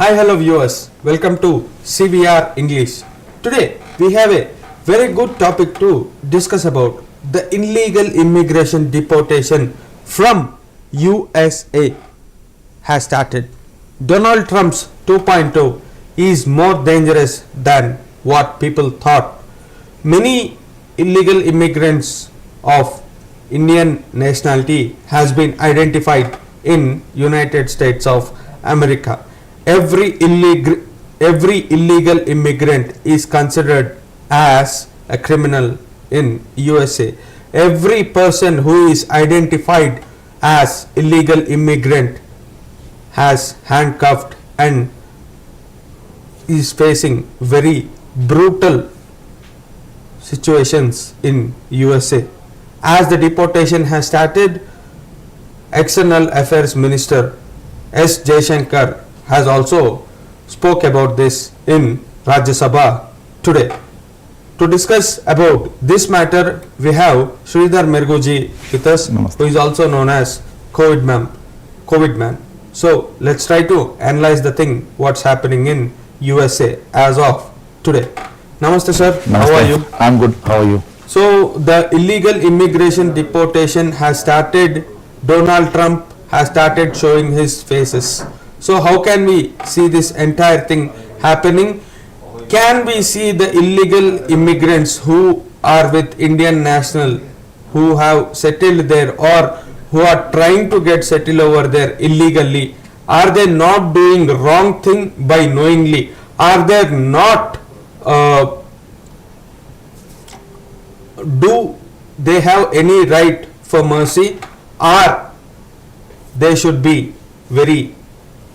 Hi, hello viewers. Welcome to CVR English. Today we have a very good topic to discuss about the illegal immigration deportation from USA has started. Donald Trump's 2.0 is more dangerous than what people thought. Many illegal immigrants of Indian nationality has been identified in United States of America. Every illegal immigrant is considered as a criminal in USA. Every person who is identified as illegal immigrant has handcuffed and is facing very brutal situations in USA. As the deportation has started, External Affairs Minister S. Jaishankar has also spoke about this in Rajya Sabha today. To discuss about this matter, we have Sridhar Merugu with us, Namaste. who is also known as COVID man. So let's try to analyze the thing what's happening in USA as of today. Namaste sir, Namaste. how are you? I'm good. How are you? So the illegal immigration deportation has started. Donald Trump has started showing his faces. So how can we see this entire thing happening? Can we see the illegal immigrants who are with Indian national, who have settled there or who are trying to get settled over there illegally? Are they not doing wrong thing by knowingly? Are they not do they have any right for mercy, or they should be very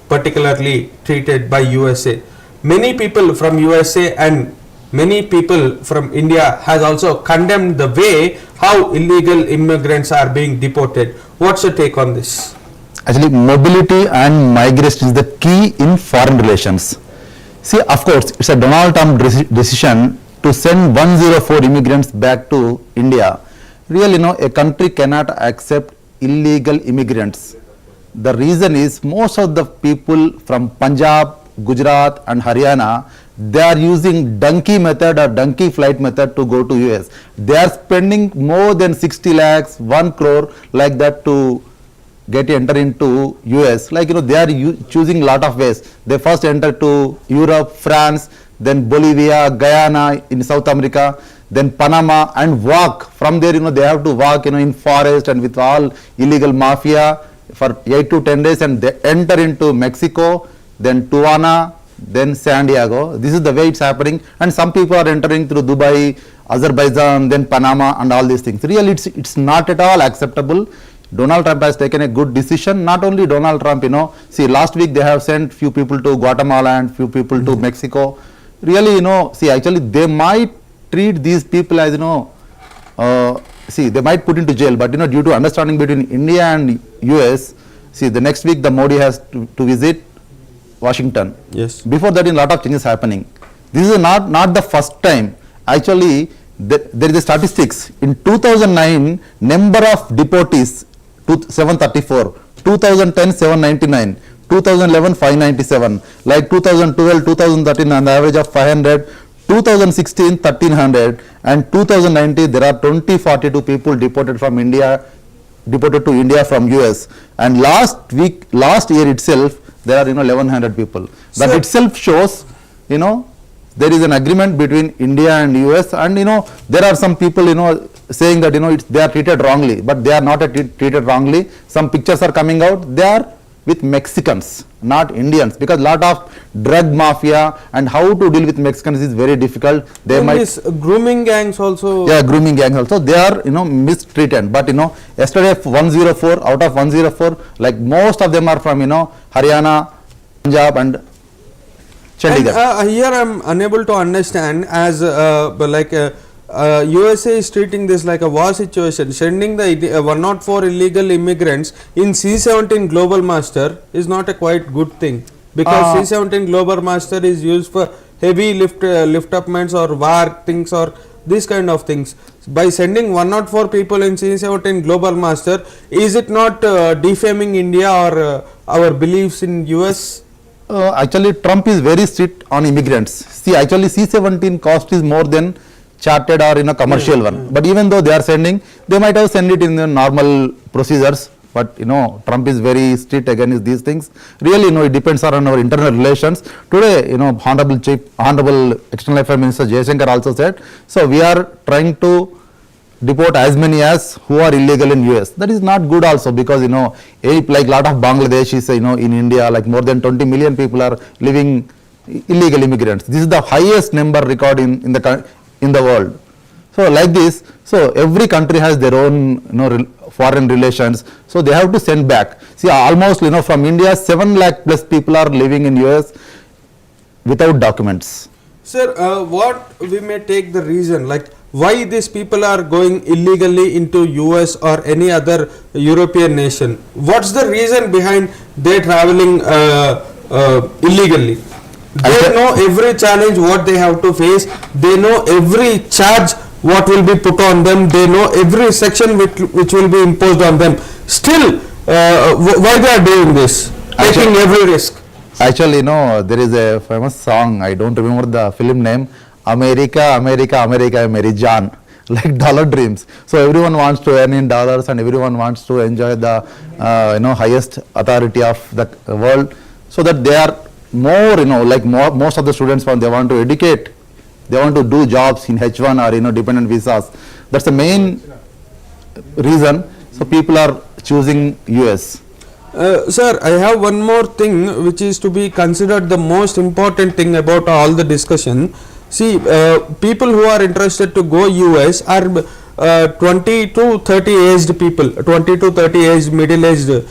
particularly treated by USA? Many people from USA and many people from India has also condemned the way how illegal immigrants are being deported. What's your take on this? Actually, mobility and migration is the key in foreign relations. See, of course, it's a Donald Trump decision to send 104 immigrants back to India. Really, a country cannot accept illegal immigrants. The reason is most of the people from Punjab, Gujarat and Haryana, they are using donkey method or donkey flight method to go to US. They are spending more than 60 lakhs, 1 crore like that to enter into US. Like, they are choosing lot of ways. They first enter to Europe, France, then Bolivia, Guyana in South America, then Panama, and walk. From there, they have to walk, in forest and with all illegal mafia for 8 to 10 days, and they enter into Mexico, then Tijuana, then San Diego. This is the way it's happening. And some people are entering through Dubai, Azerbaijan, then Panama and all these things. Really, it's not at all acceptable. Donald Trump has taken a good decision. Not only Donald Trump, see, last week they have sent few people to Guatemala and few people to Mexico. Really, see, actually they might treat these people as, see, they might put into jail, but due to understanding between India and US, see, the next week the Modi has to visit Washington. Yes. Before that, a lot of changes happening. This is not the first time. Actually, there is a statistics. In 2009, number of deportees 734, 2010 799, 2011 597, like 2012, 2013 on the average of 500, 2016 1300, and 2019 there are 2042 people deported to India from US, and last year itself there are 1100 people. That itself shows there is an agreement between India and US, and there are some people saying that they are treated wrongly, but they are not treated wrongly. Some pictures are coming out, they are with Mexicans, not Indians, because lot of drug mafia and how to deal with Mexicans is very difficult. They might grooming gangs also. Yeah, grooming gangs also, they are mistreated. But yesterday 104 out of 104, like most of them are from Haryana, Punjab and Chandigarh. And, here I am unable to understand, as USA is treating this like a war situation. Sending the 104 illegal immigrants in C-17 Global Master is not a quite good thing, because C-17 Global Master is used for heavy lift upments or war things or this kind of things. By sending 104 people in C-17 Global Master, is it not defaming India or our beliefs in US? Actually, Trump is very strict on immigrants. See, actually, C-17 cost is more than chartered or in a commercial one. But even though they are sending, they might have sent it in the normal procedures. But Trump is very strict against these things. Really, it depends on our internal relations. Today, Honorable External Affairs Minister Jaishankar also said, so we are trying to deport as many as who are illegal in US. That is not good also, because like lot of Bangladeshis in India, like more than 20 million people are living illegal immigrants. This is the highest number record in the world. So like this, so every country has their own foreign relations, so they have to send back. See, almost from India 7 lakh plus people are living in US without documents. Sir, what we may take the reason, like why these people are going illegally into US or any other European nation? What's the reason behind they traveling illegally? They know every challenge what they have to face. They know every charge what will be put on them. They know every section which will be imposed on them. Still, why they are doing this? Taking every risk. Actually, there is a famous song, I don't remember the film name, America, America, America, Mary Jaan, like dollar dreams. So everyone wants to earn in dollars and everyone wants to enjoy the highest authority of the world, so that they are more, most of the students they want to educate, they want to do jobs in H1 or dependent visas. That's the main reason. So people are choosing US. Sir, I have one more thing which is to be considered the most important thing about all the discussion. See, people who are interested to go US are 20 to 30 aged people, 20 to 30 aged, middle aged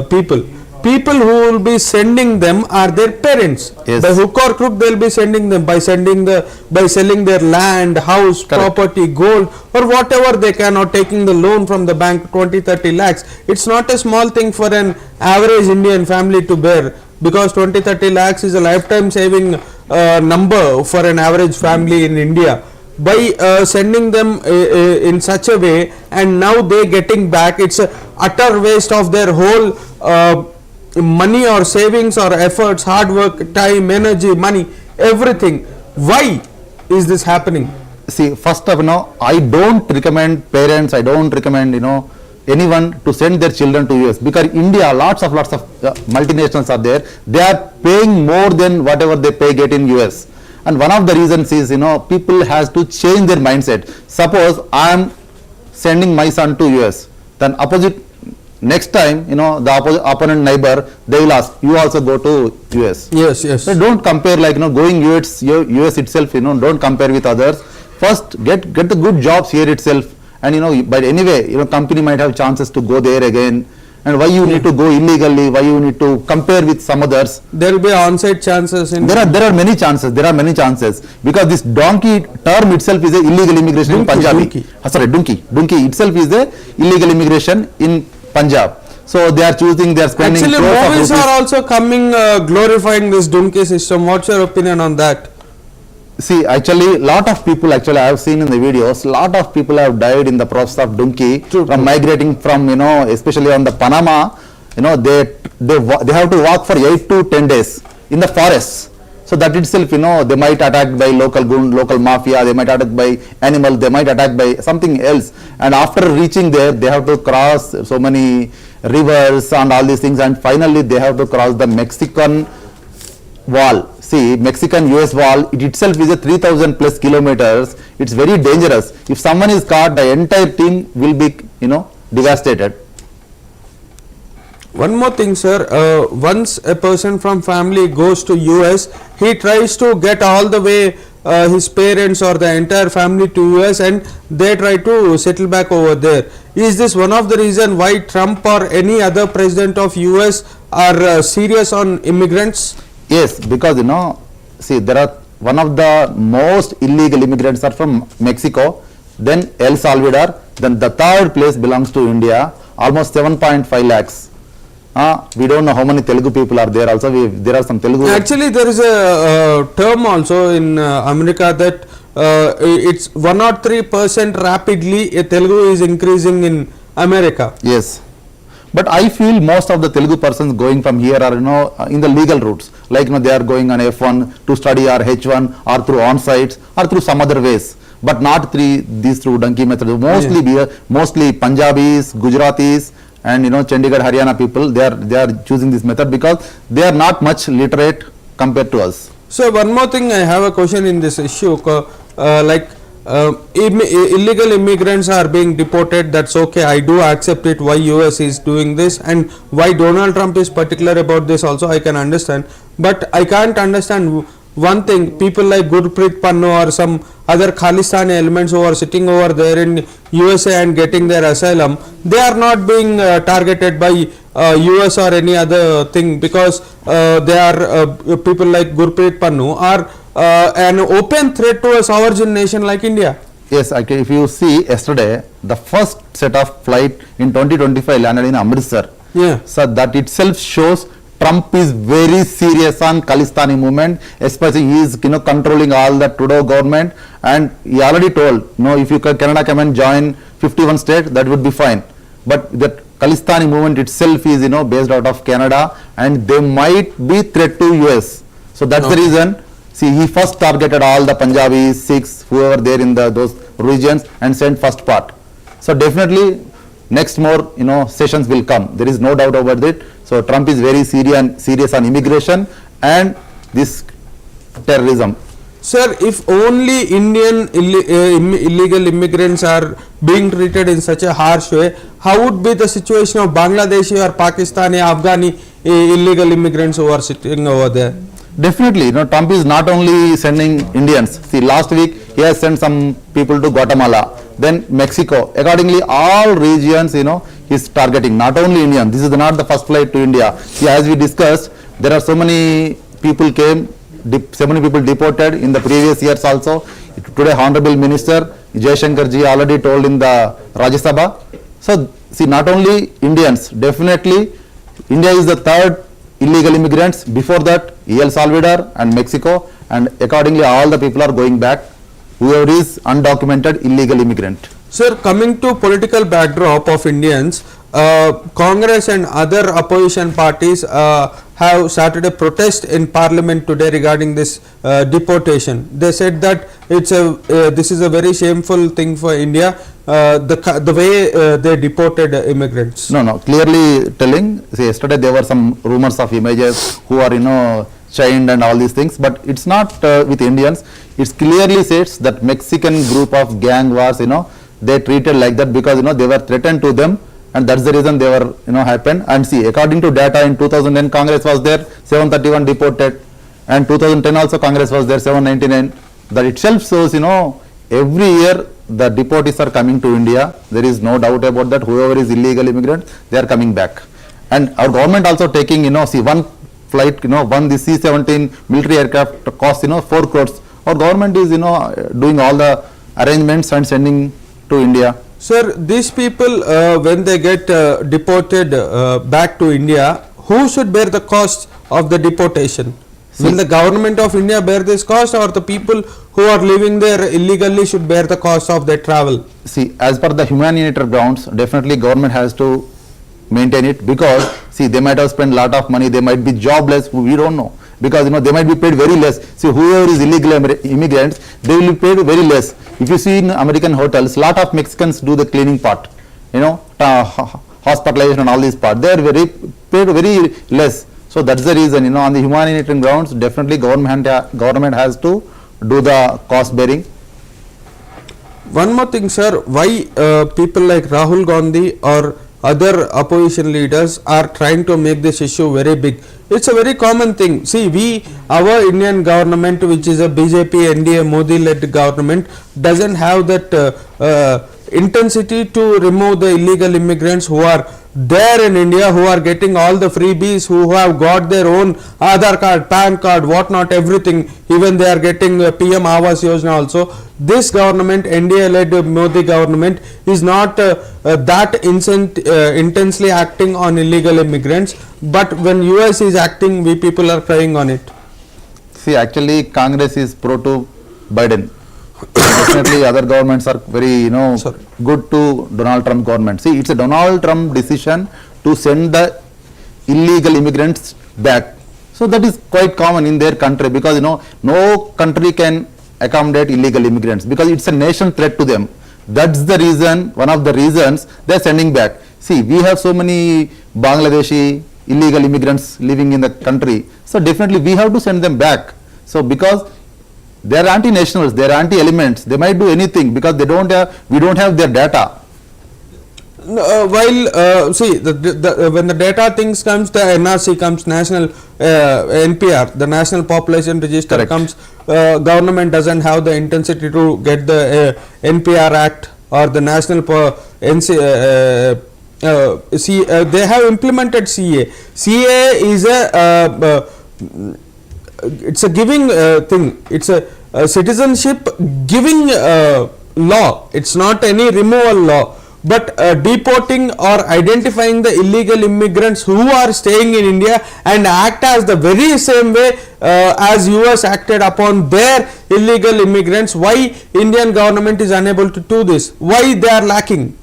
people. People who will be sending them are their parents. Yes. By hook or crook, they will be sending them by selling their land, house, Correct. property, gold, or whatever they can, or taking the loan from the bank, 20-30 lakhs. It's not a small thing for an average Indian family to bear, because 20-30 lakhs is a lifetime saving number for an average family in India. By sending them in such a way, and now they getting back, it's a utter waste of their whole money or savings or efforts, hard work, time, energy, money, everything. Why is this happening? See, first of all, I don't recommend parents, I don't recommend anyone to send their children to US, because India lots of multinationals are there. They are paying more than whatever they get in US. And one of the reasons is people has to change their mindset. Suppose I am sending my son to US, then next time the opponent neighbor, they will ask, you also go to US. Yes, yes. So don't compare, like going US itself, don't compare with others. First get the good jobs here itself, and but anyway company might have chances to go there again. And why you need to go illegally, why you need to compare with some others? There will be on-site chances. There are many chances, because this donkey term itself is a illegal immigration in Punjabi. Donkey itself is a illegal immigration in Punjab. So they are spending. Actually, movies are also coming glorifying this donkey system. What's your opinion on that? See, actually, lot of people, I have seen in the videos, lot of people have died in the process of donkey from migrating from, especially on the Panama, they have to walk for 8 to 10 days in the forests. So that itself, they might attacked by local mafia, they might attacked by animal, they might attacked by something else. And after reaching there, they have to cross so many rivers and all these things, and finally they have to cross the Mexican wall. See, Mexican-US wall, it itself is a 3,000 plus kilometers. It's very dangerous. If someone is caught, the entire team will be, devastated. One more thing, sir. Once a person from family goes to US, he tries to get all the way his parents or the entire family to US, and they try to settle back over there. Is this one of the reason why Trump or any other president of US are serious on immigrants? Yes, because see, there are one of the most illegal immigrants are from Mexico, then El Salvador, then the third place belongs to India, almost 7.5 lakhs. We don't know how many Telugu people are there. Also, there are some Telugu. Actually, there is a term also in America that it's 1 or 3% rapidly Telugu is increasing in America. Yes. But I feel most of the Telugu persons going from here are, in the legal routes. Like, they are going on F1 to study or H1 or through on-sites or through some other ways. But not through donkey method. Mostly Punjabis, Gujaratis, and Chandigarh, Haryana people, they are choosing this method because they are not much literate compared to us. So one more thing, I have a question in this issue. Illegal immigrants are being deported. That's okay. I do accept it. Why US is doing this and why Donald Trump is particular about this also I can understand. But I can't understand one thing. People like Gurpreet Pannu or some other Khalistani elements who are sitting over there in USA and getting their asylum, they are not being targeted by US or any other thing because they are people like Gurpreet Pannu are an open threat to a sovereign nation like India. Yes, actually, if you see yesterday, the first set of flight in 2025 landed in Amritsar. Yeah. So that itself shows Trump is very serious on Khalistani movement, especially he is controlling all the Trudeau government, and he already told, if you Canada come and join 51 states, that would be fine. But that Khalistani movement itself is based out of Canada, and they might be threat to US. So that's the reason. See, he first targeted all the Punjabis, Sikhs, whoever there in those regions and sent first part. So definitely next more sessions will come. There is no doubt about it. So Trump is very serious on immigration and this terrorism. Sir, if only Indian illegal immigrants are being treated in such a harsh way, how would be the situation of Bangladeshi or Pakistani, Afghani illegal immigrants who are sitting over there? Definitely, Trump is not only sending Indians. See, last week he has sent some people to Guatemala, then Mexico. Accordingly, all regions, he is targeting, not only Indian. This is not the first flight to India. See, as we discussed, there are so many people deported in the previous years also. Today, Honorable Minister Jaishankar ji already told in the Rajya Sabha. So, see, not only Indians, definitely India is the third illegal immigrants. Before that, El Salvador and Mexico, and accordingly all the people are going back, whoever is undocumented illegal immigrant. Sir, coming to political backdrop of Indians, Congress and other opposition parties have started a protest in Parliament today regarding this deportation. They said that this is a very shameful thing for India, the way they deported immigrants. No, clearly telling. See, yesterday there were some rumors of images who are chained and all these things, but it's not with Indians. It clearly says that Mexican group of gang wars, they treated like that because they were threatened to them, and that's the reason they were happened. And see, according to data in 2010 Congress was there, 731 deported, and 2010 also Congress was there, 799. That itself shows every year the deportees are coming to India. There is no doubt about that. Whoever is illegal immigrant, they are coming back. And our government also taking see, one flight, one the C-17 military aircraft cost 4 crores. Our government is doing all the arrangements and sending to India. Sir, these people when they get deported back to India, who should bear the cost of the deportation? Will the government of India bear this cost, or the people who are living there illegally should bear the cost of their travel? See, as per the humanitarian grounds, definitely government has to maintain it, because see, they might have spent a lot of money, they might be jobless, we don't know, because they might be paid very less. See, whoever is illegal immigrants, they will be paid very less. If you see in American hotels, lot of Mexicans do the cleaning part, hospitalization and all these part, they are paid very less. So that's the reason, on the humanitarian grounds, definitely government has to do the cost bearing. One more thing, sir, why people like Rahul Gandhi or other opposition leaders are trying to make this issue very big? It's a very common thing. See, our Indian government, which is a BJP, NDA, Modi-led government, doesn't have that intensity to remove the illegal immigrants who are there in India, who are getting all the freebies, who have got their own Aadhaar card, PAN card, whatnot, everything. Even they are getting PM Awas Yojana also. This government, NDA-led Modi government, is not that intensely acting on illegal immigrants. But when US is acting, we people are crying on it. See, actually, Congress is pro to Biden. Definitely, other governments are very, good to Donald Trump government. See, it's a Donald Trump decision to send the illegal immigrants back. So that is quite common in their country, because no country can accommodate illegal immigrants because it's a nation threat to them. That's the reason, one of the reasons they're sending back. See, we have so many Bangladeshi illegal immigrants living in the country, so definitely we have to send them back. So because they are anti-nationals, they are anti-elements, they might do anything because we don't have their data. See, when the data things comes, the NRC comes, national NPR, the National Population Register. Correct. Comes, government doesn't have the intensity to get the NPR Act or the National they have implemented CA. CA is it's a giving thing. It's a citizenship giving law. It's not any removal law. But deporting or identifying the illegal immigrants who are staying in India and act as the very same way as US acted upon their illegal immigrants. Why Indian government is unable to do this? Why they are lacking?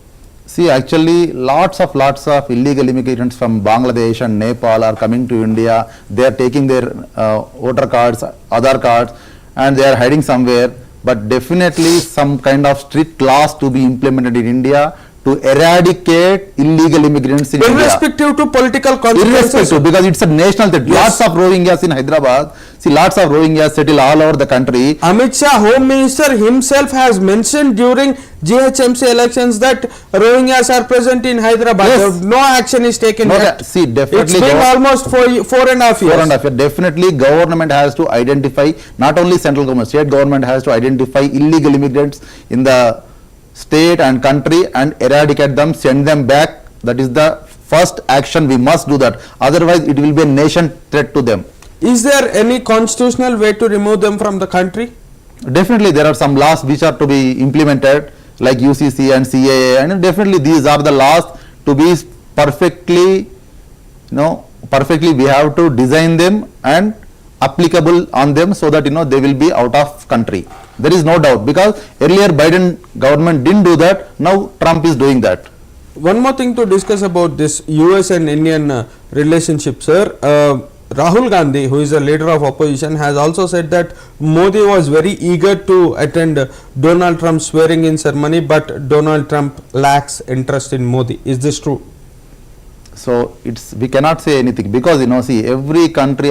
See, actually lots of illegal immigrants from Bangladesh and Nepal are coming to India. They are taking their voter cards, Aadhaar cards, and they are hiding somewhere. But definitely some kind of strict laws to be implemented in India to eradicate illegal immigrants in irrespective India. To political consequences. Irrespective, because it's a national threat. Yes. Lots of Rohingyas in Hyderabad. See, lots of Rohingyas settle all over the country. Amit Shah, Home Minister himself, has mentioned during GHMC elections that Rohingyas are present in Hyderabad. Yes. No action is taken yet. See, definitely. It's been almost 4.5 years. Definitely, government has to identify, not only central government, state government has to identify illegal immigrants in the state and country and eradicate them, send them back. That is the first action. We must do that. Otherwise, it will be a nation threat to them. Is there any constitutional way to remove them from the country? Definitely, there are some laws which are to be implemented, like UCC and CAA, and definitely these are the laws to be perfectly, perfectly we have to design them and applicable on them so that they will be out of country. There is no doubt, because earlier Biden government didn't do that. Now Trump is doing that. One more thing to discuss about this US and Indian relationship, sir. Rahul Gandhi, who is a leader of opposition, has also said that Modi was very eager to attend Donald Trump's swearing-in ceremony, but Donald Trump lacks interest in Modi. Is this true? So we cannot say anything, because see, every country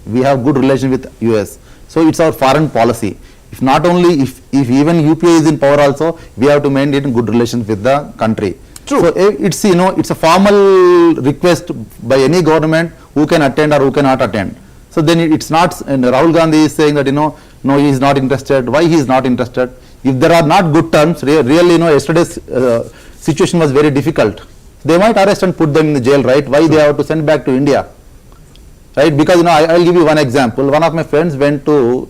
we have good relation with US. So it's our foreign policy. If not only if even UPA is in power also, we have to maintain good relations with the country. True. So it's it's a formal request by any government who can attend or who cannot attend. So then it's not, and Rahul Gandhi is saying that no, he is not interested. Why he is not interested? If there are not good terms, really yesterday's situation was very difficult. They might arrest and put them in the jail, right? Why they have to send back to India, right? Because I'll give you one example. One of my friends went to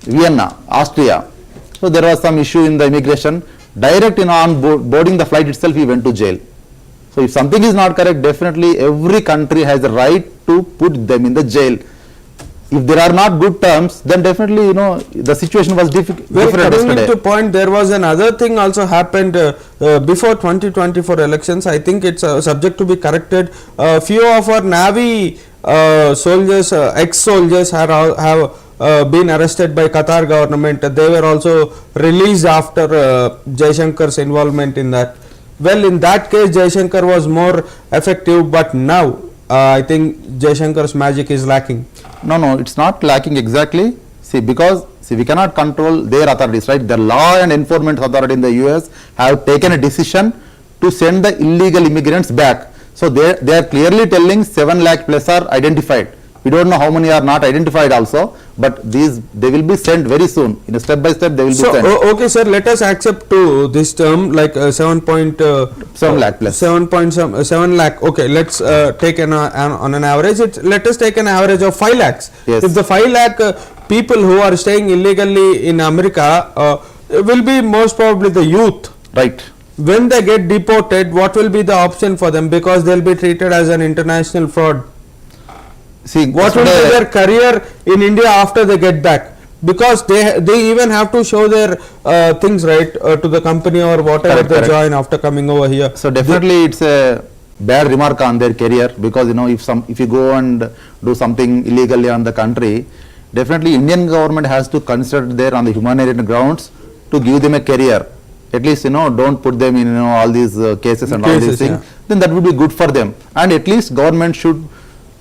Vienna, Austria. So there was some issue in the immigration. Direct on boarding the flight itself, he went to jail. So if something is not correct, definitely every country has the right to put them in the jail. If there are not good terms, then definitely the situation was different. Coming to point, there was another thing also happened before 2024 elections. I think it's subject to be corrected. Few of our Navy soldiers, ex-soldiers have been arrested by Qatar government. They were also released after Jaishankar's involvement in that. Well, in that case, Jaishankar was more effective, but now I think Jaishankar's magic is lacking. No, it's not lacking exactly. See, because we cannot control their authorities, right? The law and enforcement authority in the US have taken a decision to send the illegal immigrants back. So they are clearly telling 7 lakh plus are identified. We don't know how many are not identified also, but they will be sent very soon. In a step by step, they will be sent. Okay, sir. Let us accept to this term like 7.7 lakh plus 7 lakh. Okay, let's take on an average. Let us take an average of 5 lakhs. Yes. If the 5 lakh people who are staying illegally in America will be most probably the youth. Right. When they get deported, what will be the option for them? Because they will be treated as an international fraud. See, what will be their career in India after they get back? Because they even have to show their things, right, to the company or whatever they join after coming over here. So definitely it's a bad remark on their career, because if you go and do something illegally on the country, definitely Indian government has to consider there on the humanitarian grounds to give them a career. At least don't put them in all these cases and all these things. Yeah. Then that would be good for them. And at least government should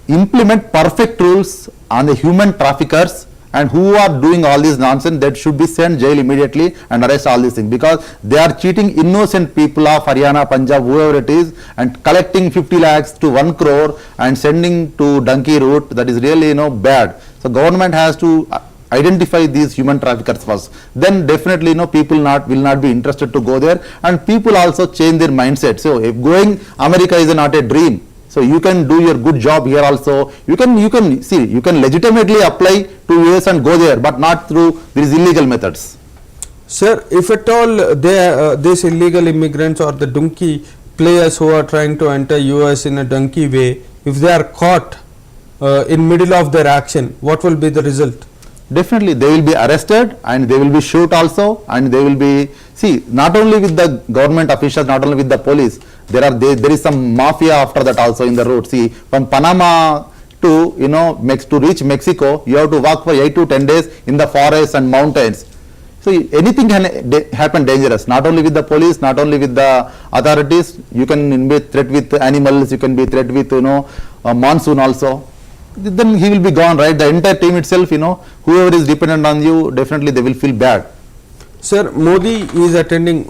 implement perfect rules on the human traffickers, and who are doing all this nonsense, that should be sent jail immediately and arrest all these things, because they are cheating innocent people of Haryana, Punjab, whoever it is, and collecting 50 lakhs to 1 crore and sending to donkey route. That is really bad. So government has to identify these human traffickers first. Then definitely people will not be interested to go there, and people also change their mindset. So if going America is not a dream, so you can do your good job here also. You can legitimately apply to US and go there, but not through these illegal methods. Sir, if at all these illegal immigrants or the donkey players who are trying to enter US in a donkey way, if they are caught in middle of their action, what will be the result? Definitely they will be arrested and they will be shot also, and they will be, not only with the government officials, not only with the police, there is some mafia after that also in the road. See, from Panama to to reach Mexico, you have to walk for 8 to 10 days in the forests and mountains. So anything can happen dangerous, not only with the police, not only with the authorities. You can be threat with animals, you can be threat with monsoon also. Then he will be gone, right? The entire team itself, whoever is dependent on you, definitely they will feel bad. Sir, Modi is attending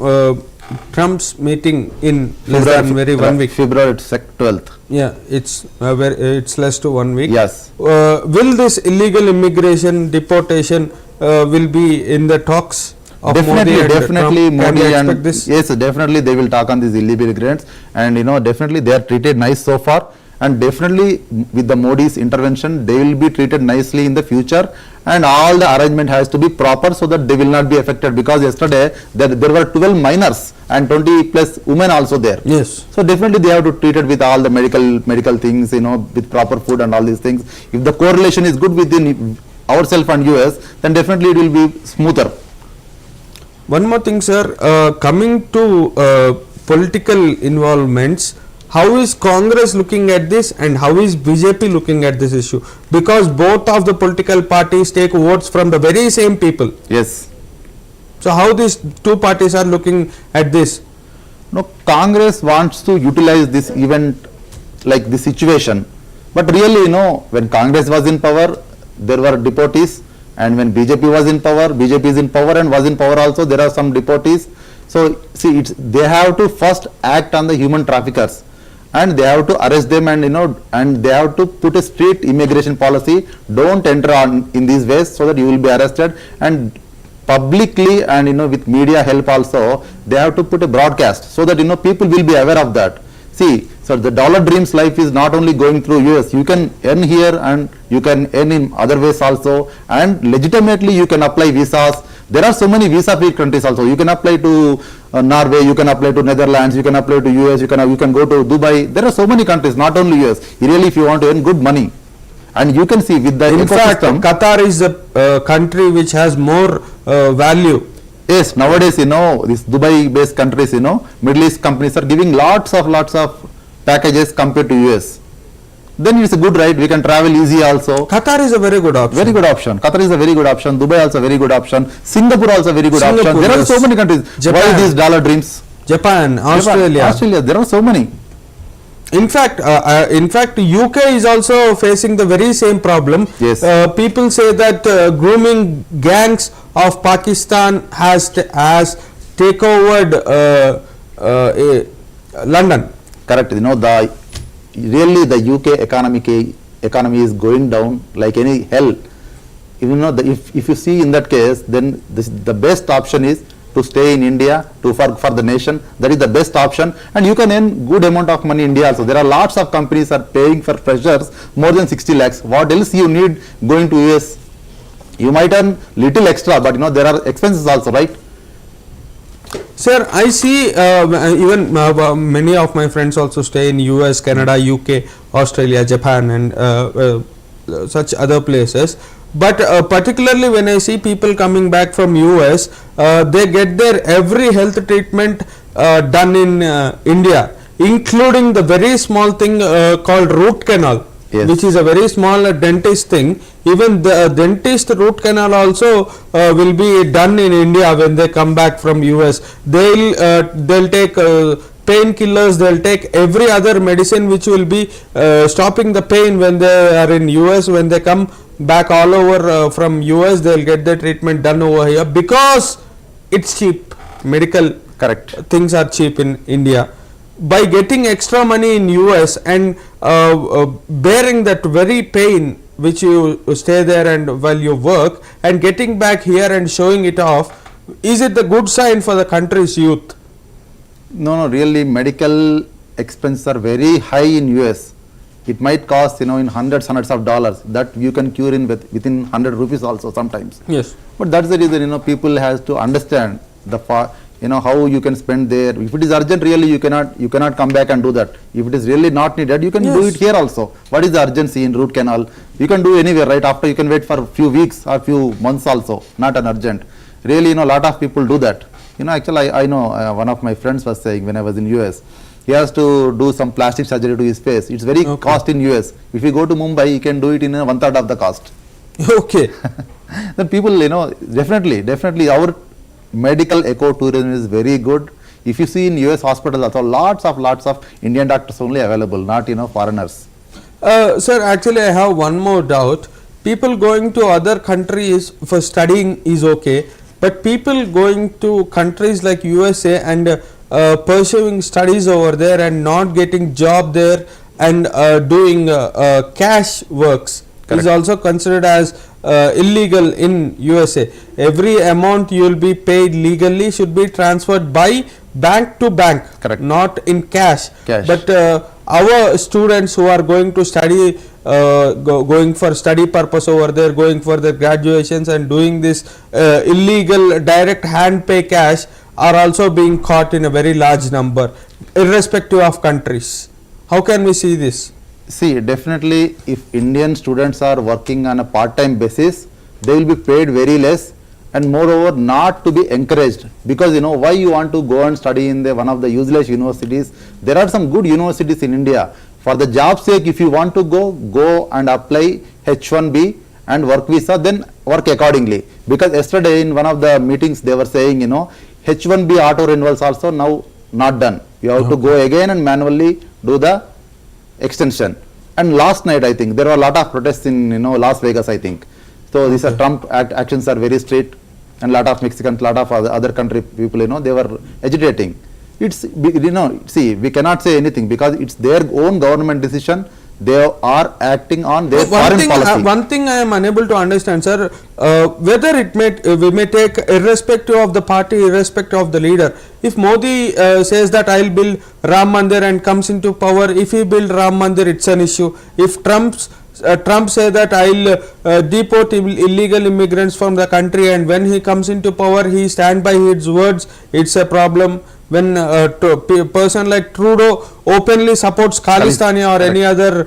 Trump's meeting in less than 1 week. February 12th. Yeah, it's less to 1 week. Yes. Will this illegal immigration deportation will be in the talks of Definitely Modi and Modi Trump? Can we and expect this? yes, definitely they will talk on these illegal immigrants, and definitely they are treated nice so far, and definitely with the Modi's intervention they will be treated nicely in the future, and all the arrangement has to be proper so that they will not be affected, because yesterday there were 12 minors and 20 plus women also there. Yes. So definitely they have to treat it with all the medical things, with proper food and all these things. If the correlation is good within ourselves and US, then definitely it will be smoother. One more thing, sir, coming to political involvements, how is Congress looking at this and how is BJP looking at this issue? Because both of the political parties take votes from the very same people. Yes. So how these two parties are looking at this? No, Congress wants to utilize this event, like this situation. But really, when Congress was in power, there were deportees, and when BJP was in power, BJP is in power and was in power also, there are some deportees. So see, they have to first act on the human traffickers, and they have to arrest them, and and they have to put a strict immigration policy. Don't enter in these ways, so that you will be arrested, and publicly and with media help also they have to put a broadcast so that people will be aware of that. See, so the dollar dreams life is not only going through US. You can earn here and you can earn in other ways also, and legitimately you can apply visas. There are so many visa free countries also. You can apply to Norway, you can apply to Netherlands, you can apply to US, you can go to Dubai. There are so many countries, not only US. Really, if you want to earn good money, and you can see with the in fact, Qatar is the country which has more value. Yes, nowadays these Dubai based countries, Middle East companies are giving lots of packages compared to US. Then it's a good ride. We can travel easy also. Qatar is a very good option. Very good option. Qatar is a very good option. Dubai also a very good option. Singapore also a very good option. There are so many countries. Japan. Why these dollar dreams? Japan, Australia. There are so many. In fact, UK is also facing the very same problem. Yes. People say that grooming gangs of Pakistan has takeovered London. Correct. The UK economy is going down like any hell. If you see in that case, then the best option is to stay in India for the nation. That is the best option, and you can earn good amount of money in India also. There are lots of companies are paying for freshers more than 60 lakhs. What else you need going to US? You might earn little extra, but there are expenses also, right? Sir, I see even many of my friends also stay in US, Canada, UK, Australia, Japan and such other places. But particularly when I see people coming back from US, they get their every health treatment done in India. including the very small thing called root canal. Yes. Which is a very small dentist thing. Even the dentist root canal also will be done in India when they come back from US. They'll take painkillers, they'll take every other medicine which will be stopping the pain when they are in US. When they come back all over from US, they'll get the treatment done over here because it's cheap. Medical Correct. things are cheap in India. By getting extra money in US and bearing that very pain which you stay there and while you work and getting back here and showing it off, is it the good sign for the country's youth? No, really medical expenses are very high in US. It might cost, in hundreds of dollars that you can cure in within 100 rupees also sometimes. Yes. But that's the reason, people has to understand how you can spend there. If it is urgent, really you cannot come back and do that. If it is really not needed, you can do it here also. What is the urgency in root canal? You can do anywhere, right? After you can wait for a few weeks or few months also, not an urgent. Really, a lot of people do that. Actually, I know one of my friends was saying when I was in US, he has to do some plastic surgery to his face. It's very cost in US. If you go to Mumbai, he can do it in 1/3 of the cost. Okay. Then people, definitely our medical ecotourism is very good. If you see in US hospitals also, lots of Indian doctors only available, not foreigners. Sir, actually I have one more doubt. People going to other countries for studying is okay, but people going to countries like USA and pursuing studies over there and not getting job there and doing cash works is also considered as illegal in USA. Every amount you will be paid legally should be transferred by bank to bank, Correct. not in cash. But our students who are going to study, going for study purpose over there, going for their graduations and doing this illegal direct hand pay cash are also being caught in a very large number, irrespective of countries. How can we see this? See, definitely if Indian students are working on a part-time basis, they will be paid very less and moreover not to be encouraged, because why you want to go and study in one of the useless universities. There are some good universities in India. For the job sake, if you want to go and apply H1B and work visa, then work accordingly. Because yesterday in one of the meetings they were saying, H1B auto renewals also now not done. You have to go again and manually do the extension. And last night I think there were a lot of protests in Las Vegas, I think. So these are Trump actions are very strict, and lot of Mexicans, lot of other country people, they were agitating. It's see, we cannot say anything because it's their own government decision. They are acting on their foreign policy. One thing I am unable to understand, sir, whether we may take irrespective of the party, irrespective of the leader. If Modi says that I will build Ram Mandir and comes into power, if he build Ram Mandir, it's an issue. If Trump say that I will deport illegal immigrants from the country, and when he comes into power, he stand by his words, it's a problem. When a person like Trudeau openly supports Khalistani or any other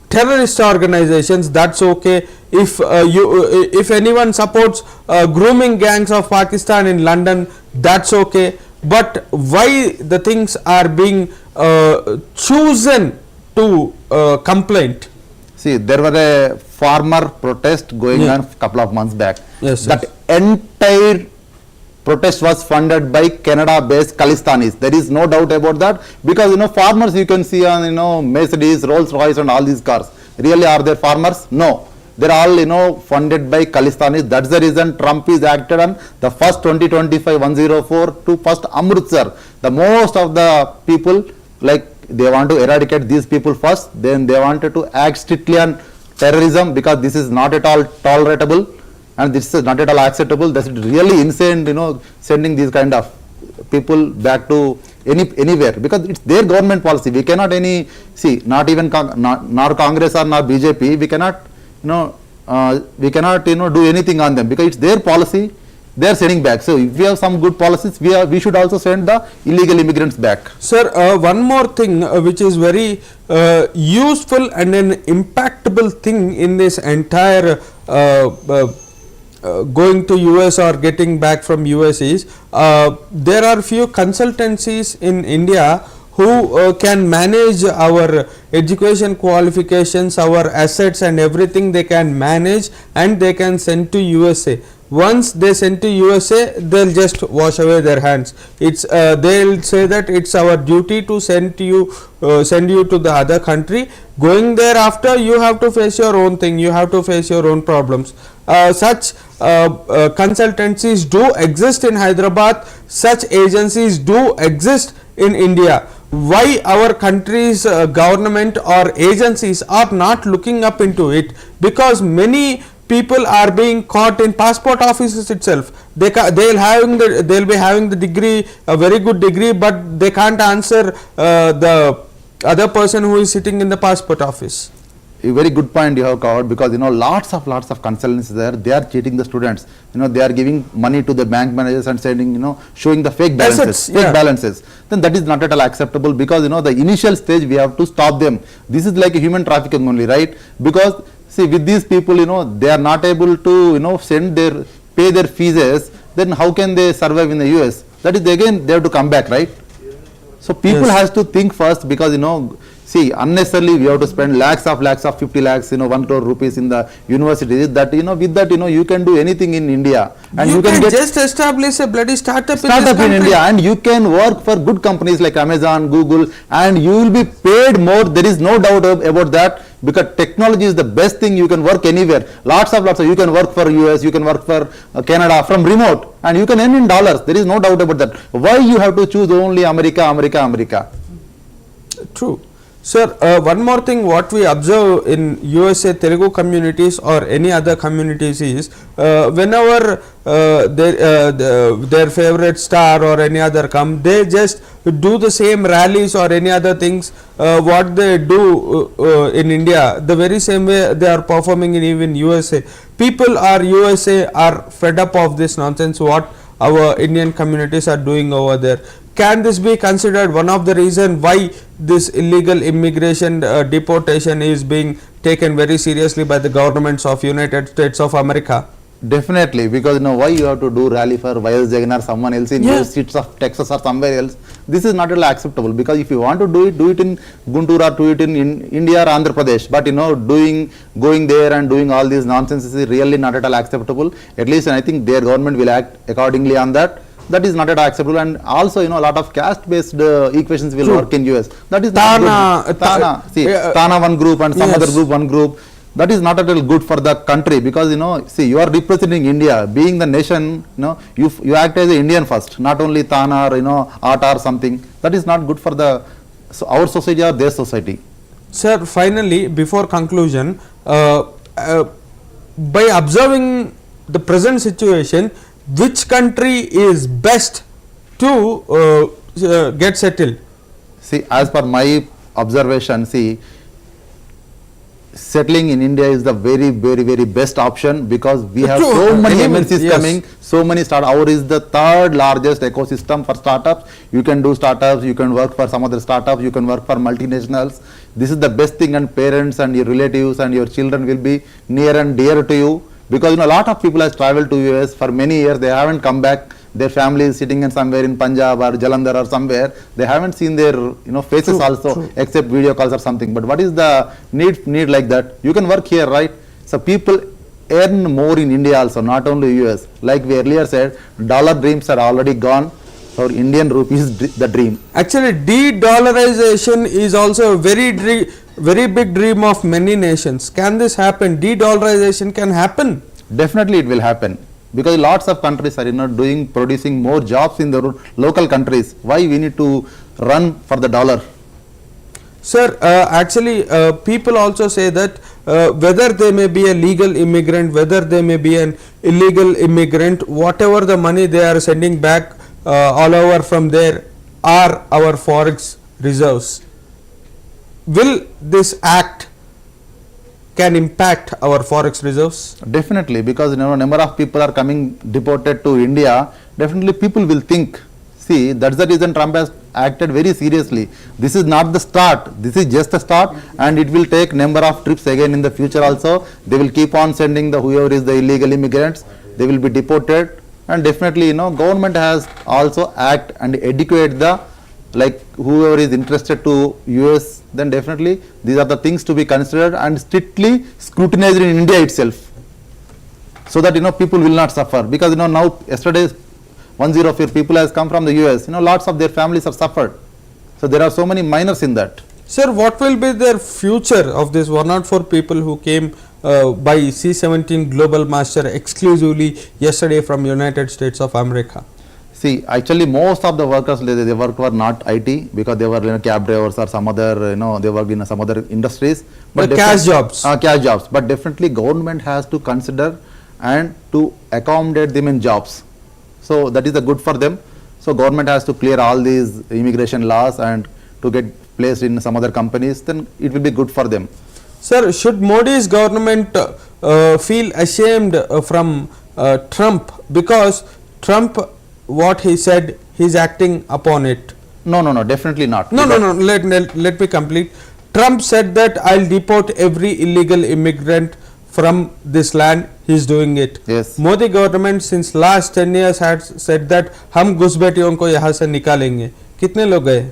terrorist organizations, that's okay. If anyone supports grooming gangs of Pakistan in London, that's okay. But why the things are being chosen to complaint? See, there was a farmer protest going on a couple of months back. Yes, that entire protest was funded by Canada-based Khalistanis. There is no doubt about that, because farmers you can see on Mercedes, Rolls-Royce and all these cars. Really, are they farmers? No. They're all funded by Khalistanis. That's the reason Trump is acted on the first 2025-104 to first Amritsar. The most of the people they want to eradicate these people first, then they wanted to act strictly on terrorism, because this is not at all tolerable and this is not at all acceptable. That's really insane, sending these kind of people back to anywhere, because it's their government policy. We cannot not even nor Congress or nor BJP, we cannot do anything on them, because it's their policy. They are sending back. So if we have some good policies, we should also send the illegal immigrants back. Sir, one more thing which is very useful and an impactable thing in this entire going to US or getting back from US is there are few consultancies in India who can manage our education qualifications, our assets and everything they can manage, and they can send to USA. Once they send to USA, they'll just wash away their hands. It's they'll say that it's our duty to send you to the other country. Going there after, you have to face your own thing, you have to face your own problems. Such consultancies do exist in Hyderabad, such agencies do exist in India. Why our country's government or agencies are not looking up into it? Because many people are being caught in passport offices itself. They'll be having the degree, a very good degree, but they can't answer the other person who is sitting in the passport office. A very good point you have covered, because lots of consultants there, they are cheating the students. They are giving money to the bank managers and sending, showing the fake balances. Balances. Then that is not at all acceptable, because the initial stage we have to stop them. This is like a human trafficking only, right? Because see, with these people, they are not able to pay their fees. Then how can they survive in the US? That is again they have to come back, right? So people has to think first, because see, unnecessarily we have to spend lakhs of 50 lakhs, 1 crore rupees in the universities. That with that you can do anything in India, and you can just establish a bloody startup in India, and you can work for good companies like Amazon, Google, and you will be paid more. There is no doubt about that, because technology is the best thing. You can work anywhere. Lots of you can work for US, you can work for Canada from remote, and you can earn in dollars. There is no doubt about that. Why you have to choose only America? True. Sir, one more thing what we observe in USA Telugu communities or any other communities is whenever their favorite star or any other come, they just do the same rallies or any other things what they do in India, the very same way they are performing in even USA. People are USA are fed up of this nonsense what our Indian communities are doing over there. Can this be considered one of the reason why this illegal immigration deportation is being taken very seriously by the governments of United States of America? Definitely, because why you have to do rally for YS Jagan or someone else in US states of Texas or somewhere else. This is not at all acceptable, because if you want to do it in Guntur or do it in India or Andhra Pradesh. But going there and doing all these nonsense is really not at all acceptable. At least, and I think their government will act accordingly on that. That is not at all acceptable, and also a lot of caste based equations will work in US. That is not good. Tana one group and some other group one group. That is not at all good for the country, because see, you are representing India, being the nation. You act as an Indian first, not only Tana or Ata or something. That is not good for our society or their society. Sir, finally, before conclusion, by observing the present situation, which country is best to get settled? See, as per my observation, see, settling in India is the very, very, very best option, because we have so many MNCs coming, so many startups. Our is the third largest ecosystem for startups. You can do startups, you can work for some other startups, you can work for multinationals. This is the best thing, and parents and your relatives and your children will be near and dear to you. Because a lot of people has traveled to US for many years, they haven't come back. Their family is sitting in somewhere in Punjab or Jalandhar or somewhere. They haven't seen their faces except video calls or something. But what is the need like that? You can work here, right? So people earn more in India also, not only US. Like we earlier said, dollar dreams are already gone. So Indian rupee is the dream. Actually, de-dollarization is also a very big dream of many nations. Can this happen? De-dollarization can happen? Definitely it will happen, because lots of countries are producing more jobs in the local countries. Why we need to run for the dollar? Sir, actually people also say that whether they may be a legal immigrant, whether they may be an illegal immigrant, whatever the money they are sending back all over from there are our forex reserves. Will this act can impact our forex reserves? Definitely, because number of people are coming deported to India. Definitely people will think. See, that's the reason Trump has acted very seriously. This is not the start. This is just a start, and it will take number of trips again in the future also. They will keep on sending whoever is the illegal immigrants. they will be deported, and definitely government has also act and educate the like whoever is interested to US, then definitely these are the things to be considered and strictly scrutinized in India itself, so that people will not suffer, because now yesterday 104 people has come from the US, lots of their families have suffered, so there are so many minors in that. Sir, what will be their future of this 104 people who came by C-17 Global Master exclusively yesterday from United States of America? See, actually most of the workers, they work for not IT, because they were cab drivers or some other, they work in some other industries. But cash jobs. Cash jobs. But definitely government has to consider and to accommodate them in jobs. So that is a good for them. So government has to clear all these immigration laws and to get placed in some other companies, then it will be good for them. Sir, should Modi's government feel ashamed from Trump, because Trump, what he said, he's acting upon it? No, definitely not. No, let me complete. Trump said that I'll deport every illegal immigrant from this land. He's doing it. Yes. Modi government since last 10 years had said that हम घुसपैठियों को यहाँ से निकालेंगे. कितने लोग गए?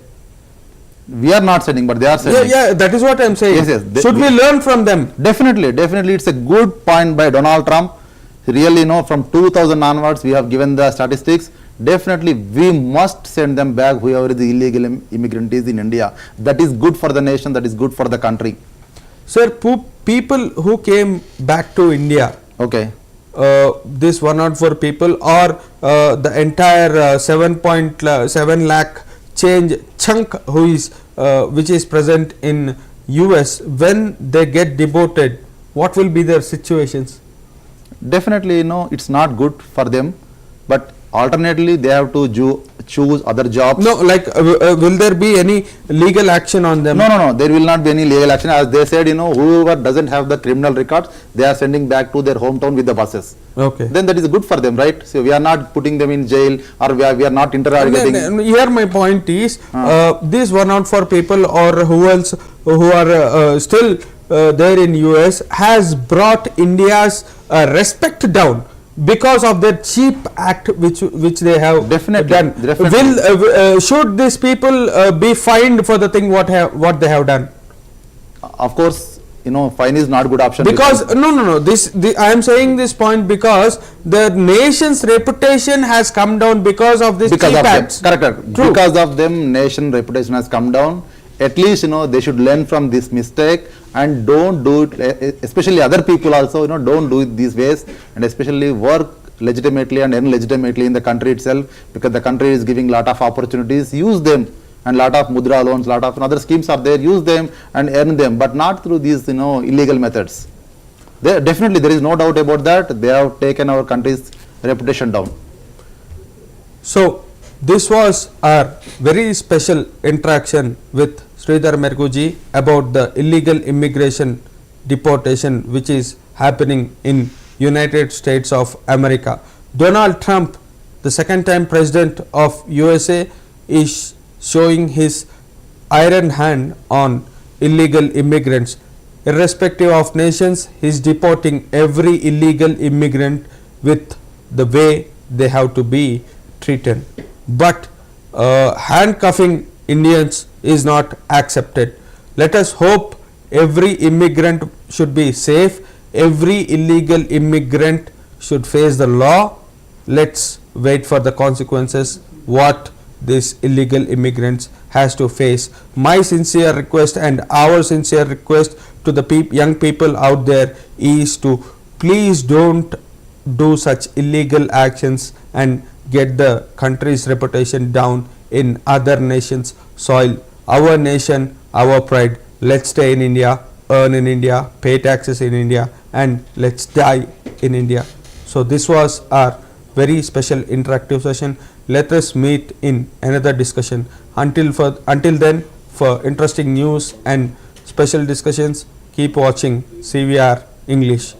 We are not sending, but they are sending. Yeah, that is what I'm saying. Yes. Should we learn from them? Definitely, it's a good point by Donald Trump. Really, from 2000 onwards, we have given the statistics. Definitely, we must send them back, whoever is the illegal immigrant is in India. That is good for the nation, that is good for the country. Sir, people who came back to India, okay, this 104 people, or the entire 7.7 lakh change chunk who is which is present in US, when they get deported, what will be their situations? Definitely, it's not good for them, but alternately they have to choose other jobs. No, like will there be any legal action on them? No, there will not be any legal action. As they said, whoever doesn't have the criminal records, they are sending back to their hometown with the buses. Okay. Then that is good for them, right? So we are not putting them in jail, or we are not interrogating. Here my point is, these 104 people or who else who are still there in US has brought India's respect down because of the cheap act which they have done. Will should these people be fined for the thing what they have done? Of course, fine is not good option, because no I am saying this point because the nation's reputation has come down because of this cheap acts. Correct. True. Because of them, nation reputation has come down. At least they should learn from this mistake and don't do it, especially other people also, don't do it these ways, and especially work legitimately and earn legitimately in the country itself, because the country is giving lot of opportunities. Use them, and lot of mudra loans, lot of other schemes are there. Use them and earn them, but not through these illegal methods. Definitely there is no doubt about that. They have taken our country's reputation down. So this was our very special interaction with Sridhar Merugu about the illegal immigration deportation which is happening in United States of America. Donald Trump, the second time president of USA, is showing his iron hand on illegal immigrants. Irrespective of nations, he is deporting every illegal immigrant with the way they have to be treated. But handcuffing Indians is not accepted. Let us hope every immigrant should be safe, every illegal immigrant should face the law. Let's wait for the consequences what these illegal immigrants has to face. My sincere request and our sincere request to the young people out there is to please don't do such illegal actions and get the country's reputation down in other nations' soil. Our nation, our pride. Let's stay in India, earn in India, pay taxes in India, and let's die in India. So this was our very special interactive session. Let us meet in another discussion. Until then, for interesting news and special discussions, keep watching CVR English.